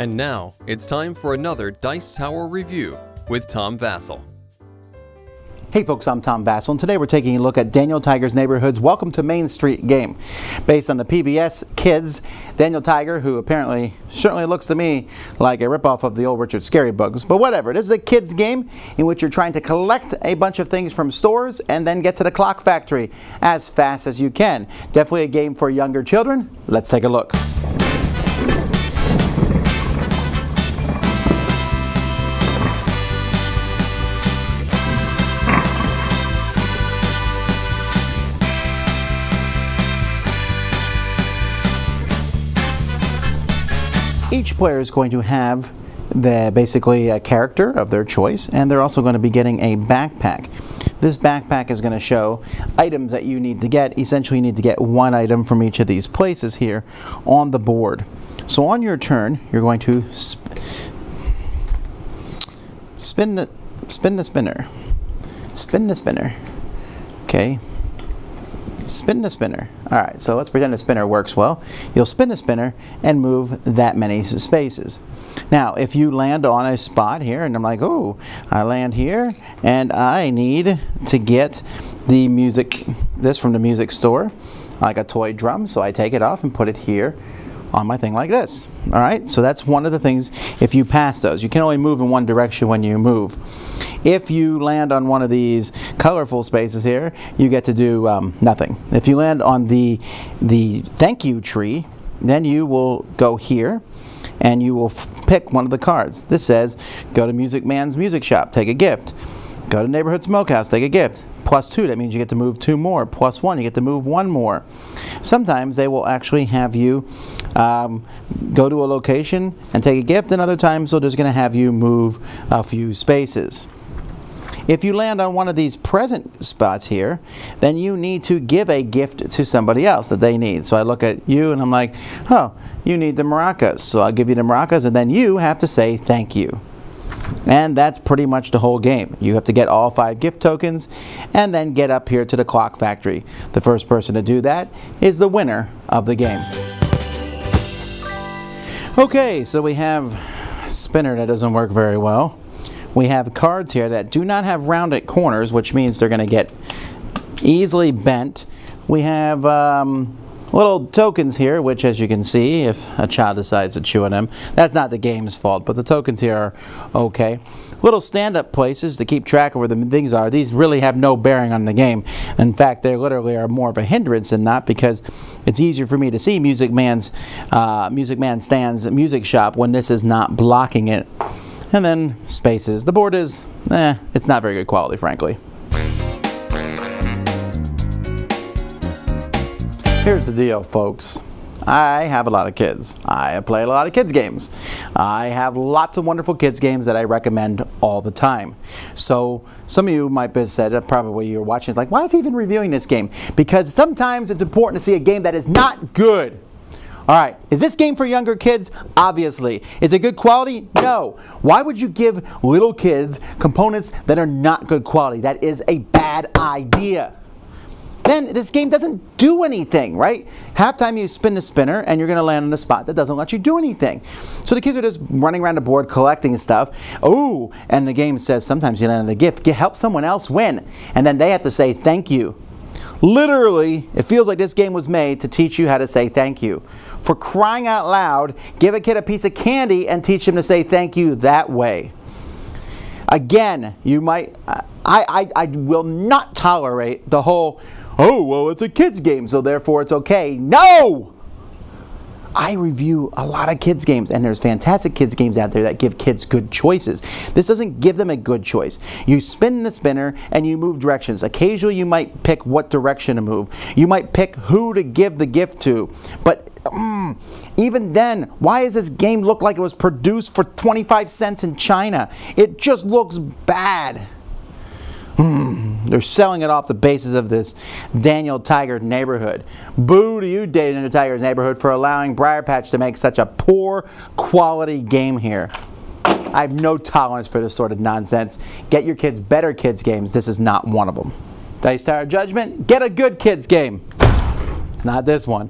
And now, it's time for another Dice Tower review with Tom Vasel. Hey folks, I'm Tom Vasel, and today we're taking a look at Daniel Tiger's Neighborhood's Welcome to Main Street game. Based on the PBS Kids, Daniel Tiger, who apparently certainly looks to me like a ripoff of the old Richard Scarybooks, but whatever. This is a kids game in which you're trying to collect a bunch of things from stores and then get to the clock factory as fast as you can. Definitely a game for younger children. Let's take a look. Each player is going to have basically a character of their choice, and they're also going to be getting a backpack. This backpack is going to show items that you need to get. Essentially, you need to get one item from each of these places here on the board. So on your turn, you're going to spin the spinner. Okay. Spin the spinner. Alright, so let's pretend the spinner works well. You'll spin the spinner and move that many spaces. Now, if you land on a spot here, and I'm like, oh, I land here, and I need to get the this from the music store, like a toy drum, so I take it off and put it here on my thing like this. Alright, so that's one of the things. If you pass those, you can only move in one direction when you move. If you land on one of these colorful spaces here, you get to do nothing. If you land on the thank you tree, then you will go here and you will pick one of the cards. This says, go to Music Man's Music Shop, take a gift. Go to Neighborhood Smokehouse, take a gift. +2, that means you get to move 2 more. +1, you get to move 1 more. Sometimes they will actually have you go to a location and take a gift, and other times they're just going to have you move a few spaces. If you land on one of these present spots here, then you need to give a gift to somebody else that they need. So I look at you and I'm like, oh, you need the maracas. So I'll give you the maracas, and then you have to say thank you. And that's pretty much the whole game. You have to get all 5 gift tokens and then get up here to the clock factory. The first person to do that is the winner of the game. Okay, so we have a spinner that doesn't work very well. We have cards here that do not have rounded corners, which means they're going to get easily bent. We have little tokens here, which, as you can see, if a child decides to chew on them, that's not the game's fault, but the tokens here are okay. Little stand-up places to keep track of where the things are. These really have no bearing on the game. In fact, they literally are more of a hindrance than not, because it's easier for me to see Music Man Stan's music shop when this is not blocking it. And then spaces. The board is, it's not very good quality, frankly. Here's the deal, folks. I have a lot of kids. I play a lot of kids games. I have lots of wonderful kids games that I recommend all the time. So some of you might have said, probably you're watching, it's like, why is he even reviewing this game? Because sometimes it's important to see a game that is not good. Alright, is this game for younger kids? Obviously. Is it good quality? No. Why would you give little kids components that are not good quality? That is a bad idea. Then this game doesn't do anything, right? Half time you spin the spinner and you're going to land on a spot that doesn't let you do anything. So the kids are just running around the board collecting stuff. Oh, and the game says sometimes you land on a gift. Help someone else win. And then they have to say thank you. Literally, it feels like this game was made to teach you how to say thank you. For crying out loud, give a kid a piece of candy and teach him to say thank you that way. Again, you might, I will not tolerate the whole, oh, well, it's a kid's game, so therefore it's okay. No! I review a lot of kids games, and there's fantastic kids games out there that give kids good choices. This doesn't give them a good choice. You spin the spinner and you move directions. Occasionally you might pick what direction to move. You might pick who to give the gift to. But even then, why does this game look like it was produced for 25 cents in China? It just looks bad. They're selling it off the basis of this Daniel Tiger Neighborhood. Boo to you, Daniel Tiger's Neighborhood, for allowing Briar Patch to make such a poor quality game here. I have no tolerance for this sort of nonsense. Get your kids better kids games. This is not one of them. Dice Tower Judgment, get a good kids game. It's not this one.